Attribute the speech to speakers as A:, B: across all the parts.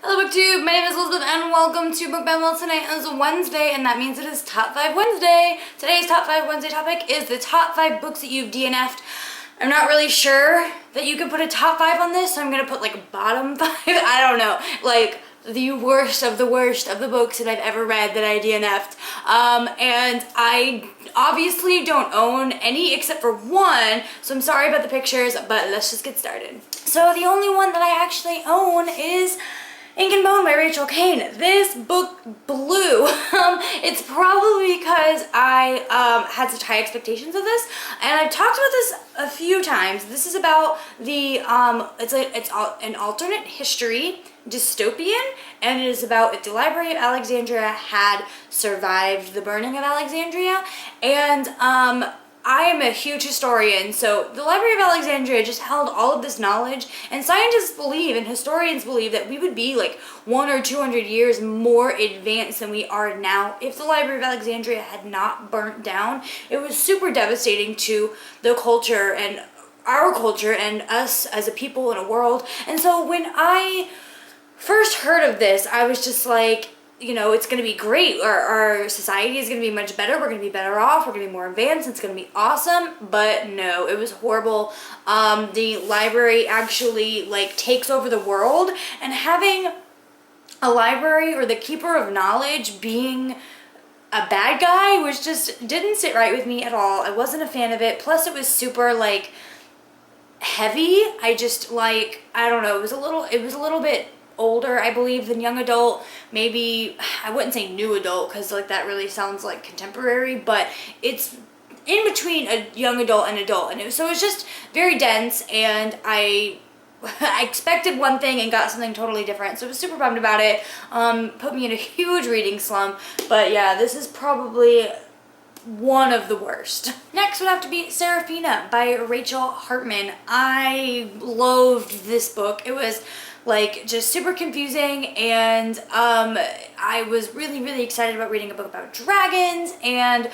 A: Hello BookTube, my name is Elizabeth and welcome to Book by Mel. Tonight is Wednesday and that means it is Top 5 Wednesday. Today's Top 5 Wednesday topic is the top 5 books that you've DNF'd. I'm not really sure that you can put a top 5 on this, so I'm gonna put like bottom 5. I don't know, like the worst of the books that I've ever read that I DNF'd. And I obviously don't own any except for one, so I'm sorry about the pictures, but let's just get started. So the only one that I actually own is Incan Bomb by Rachel Caine. This book blew. It's probably because I had such high expectations of this, and I've talked about this a few times. This is about the it's an alternate history dystopian, and it is about if the Library of Alexandria had survived the burning of Alexandria. And I am a huge historian, so the Library of Alexandria just held all of this knowledge, and scientists believe and historians believe that we would be like 100 or 200 years more advanced than we are now if the Library of Alexandria had not burnt down. It was super devastating to the culture and our culture and us as a people in a world. And so when I first heard of this, I was just like, you know, it's going to be great. Our society is going to be much better. We're going to be better off. We're going to be more advanced. It's going to be awesome. But no, it was horrible. The library actually like takes over the world, and having a library or the keeper of knowledge being a bad guy was just didn't sit right with me at all. I wasn't a fan of it. Plus it was super like heavy. I just like, I don't know, it was a little bit older, I believe, than young adult. Maybe, I wouldn't say new adult because like that really sounds like contemporary, but it's in between a young adult and adult. And so it was just very dense, and I expected one thing and got something totally different. So I was super bummed about it. Put me in a huge reading slump. But yeah, this is probably one of the worst. Next would have to be Sarafina by Rachel Hartman. I loathed this book. It was like just super confusing, and I was really excited about reading a book about dragons. And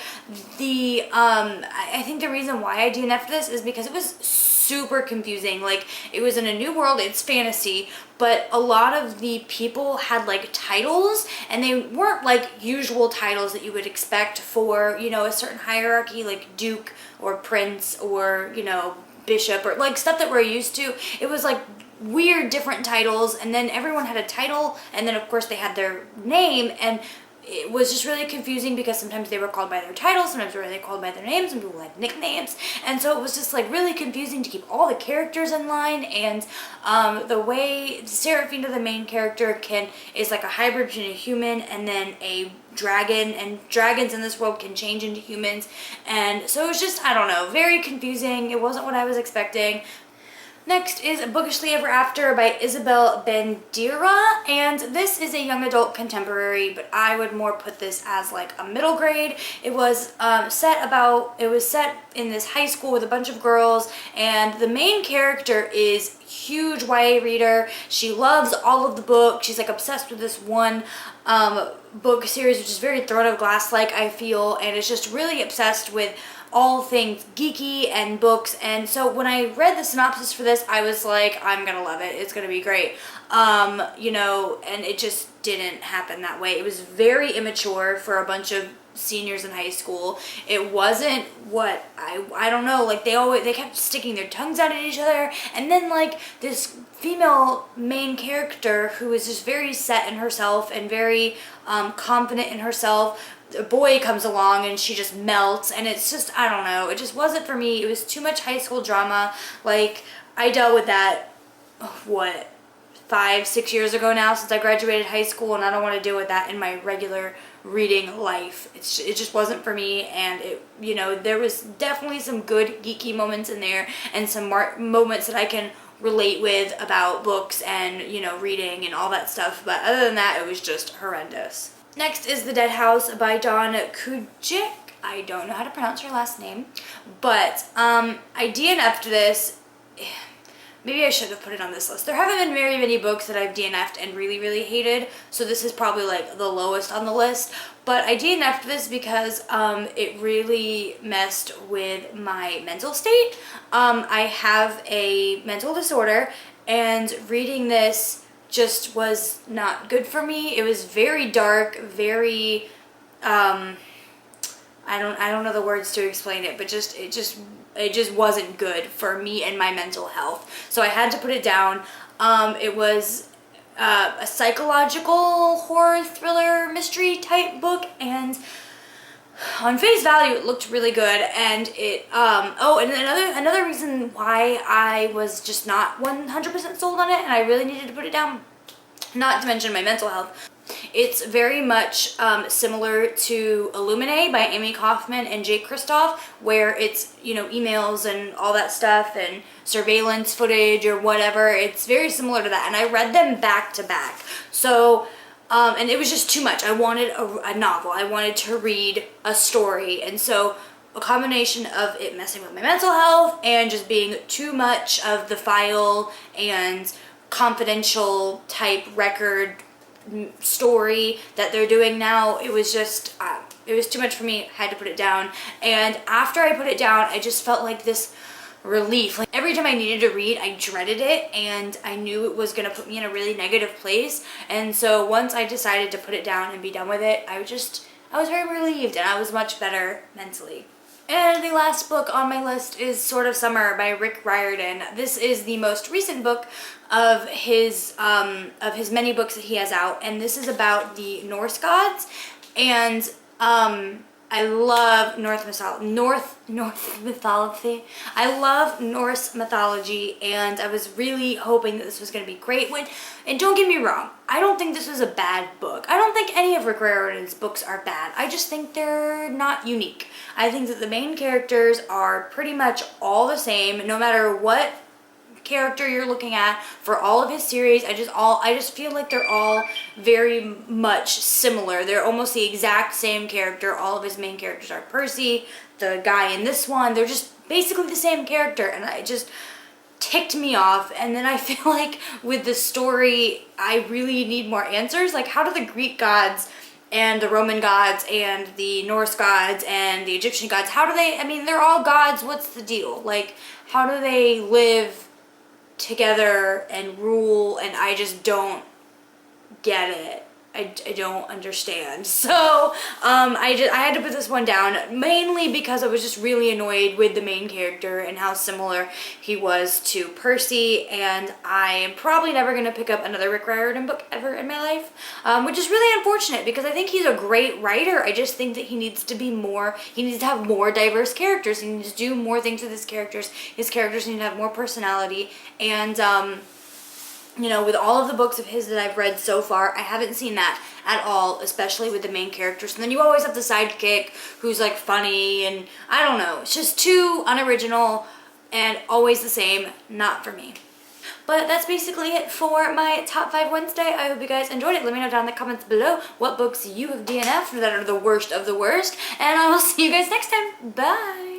A: the I think the reason why I DNF'd this is because it was super confusing. Like, it was in a new world, it's fantasy, but a lot of the people had like titles, and they weren't like usual titles that you would expect for, you know, a certain hierarchy, like duke or prince or, you know, bishop, or like stuff that we're used to. It was like weird different titles, and then everyone had a title, and then of course they had their name, and it was just really confusing because sometimes they were called by their titles, sometimes they were called by their names, and people had nicknames, and so it was just like really confusing to keep all the characters in line. And the way Sarafina, the main character, is like a hybrid between a human and then a dragon, and dragons in this world can change into humans, and so it was just, I don't know, very confusing. It wasn't what I was expecting. Next is Bookishly Ever After by Isabel Bandera, and this is a young adult contemporary, but I would more put this as like a middle grade. It was set in this high school with a bunch of girls, and the main character is huge YA reader. She loves all of the books. She's like obsessed with this one book series, which is very Throne of Glass like, I feel, and is just really obsessed with all things geeky and books. And so when I read the synopsis for this, I was like, I'm gonna love it, it's gonna be great. You know, and it just didn't happen that way. It was very immature for a bunch of seniors in high school. It wasn't what I don't know, like they kept sticking their tongues out at each other, and then like this female main character who is just very set in herself and very confident in herself, a boy comes along and she just melts, and it's just, I don't know, it just wasn't for me. It was too much high school drama. Like, I dealt with that, what, 5-6 years ago now, since I graduated high school, and I don't want to deal with that in my regular reading life. It just wasn't for me. And it, you know, there was definitely some good geeky moments in there, and some moments that I can relate with about books and, you know, reading and all that stuff, but other than that, it was just horrendous. Next is The Dead House by Dawn Kujic. I don't know how to pronounce her last name, but I DNF'd this. Maybe I should have put it on this list. There haven't been very many books that I've DNF'd and really hated, so this is probably like the lowest on the list. But I DNF'd this because it really messed with my mental state. I have a mental disorder, and reading this just was not good for me. It was very dark, very, I don't know the words to explain it, but it just wasn't good for me and my mental health. So I had to put it down. It was a psychological horror thriller mystery type book, and on face value it looked really good. And it and another reason why I was just not 100% sold on it and I really needed to put it down, not to mention my mental health, it's very much similar to Illuminae by Amy Kaufman and Jake Kristoff, where it's, you know, emails and all that stuff and surveillance footage or whatever. It's very similar to that, and I read them back to back. So and it was just too much. I wanted a novel. I wanted to read a story, and so a combination of it messing with my mental health and just being too much of the file and confidential type record story that they're doing now, it was just it was too much for me. I had to put it down. And after I put it down, I just felt like this relief. Like every time I needed to read, I dreaded it, and I knew it was gonna put me in a really negative place. And so once I decided to put it down and be done with it, I was very relieved, and I was much better mentally. And the last book on my list is Sword of Summer by Rick Riordan. This is the most recent book of his many books that he has out, and this is about the Norse gods. And I love North mythology. I love Norse mythology, and I was really hoping that this was going to be great. And don't get me wrong, I don't think this was a bad book. I don't think any of Rick Riordan's books are bad. I just think they're not unique. I think that the main characters are pretty much all the same, no matter what character you're looking at for all of his series. I just feel like they're all very much similar. They're almost the exact same character. All of his main characters are Percy, the guy in this one. They're just basically the same character, and it just ticked me off. And then I feel like with the story, I really need more answers. Like, how do the Greek gods and the Roman gods and the Norse gods and the Egyptian gods, how do they, I mean, they're all gods. What's the deal? Like, how do they live together and rule? And I just don't get it. I don't understand. So I had to put this one down, mainly because I was just really annoyed with the main character and how similar he was to Percy. And I am probably never going to pick up another Rick Riordan book ever in my life, which is really unfortunate because I think he's a great writer. I just think that he needs to have more diverse characters. He needs to do more things with his characters. His characters need to have more personality. And you know, with all of the books of his that I've read so far, I haven't seen that at all, especially with the main characters. And then you always have the sidekick who's like funny, and I don't know, it's just too unoriginal and always the same. Not for me. But that's basically it for my Top 5 Wednesday. I hope you guys enjoyed it. Let me know down in the comments below what books you have DNF'd that are the worst of the worst. And I will see you guys next time. Bye!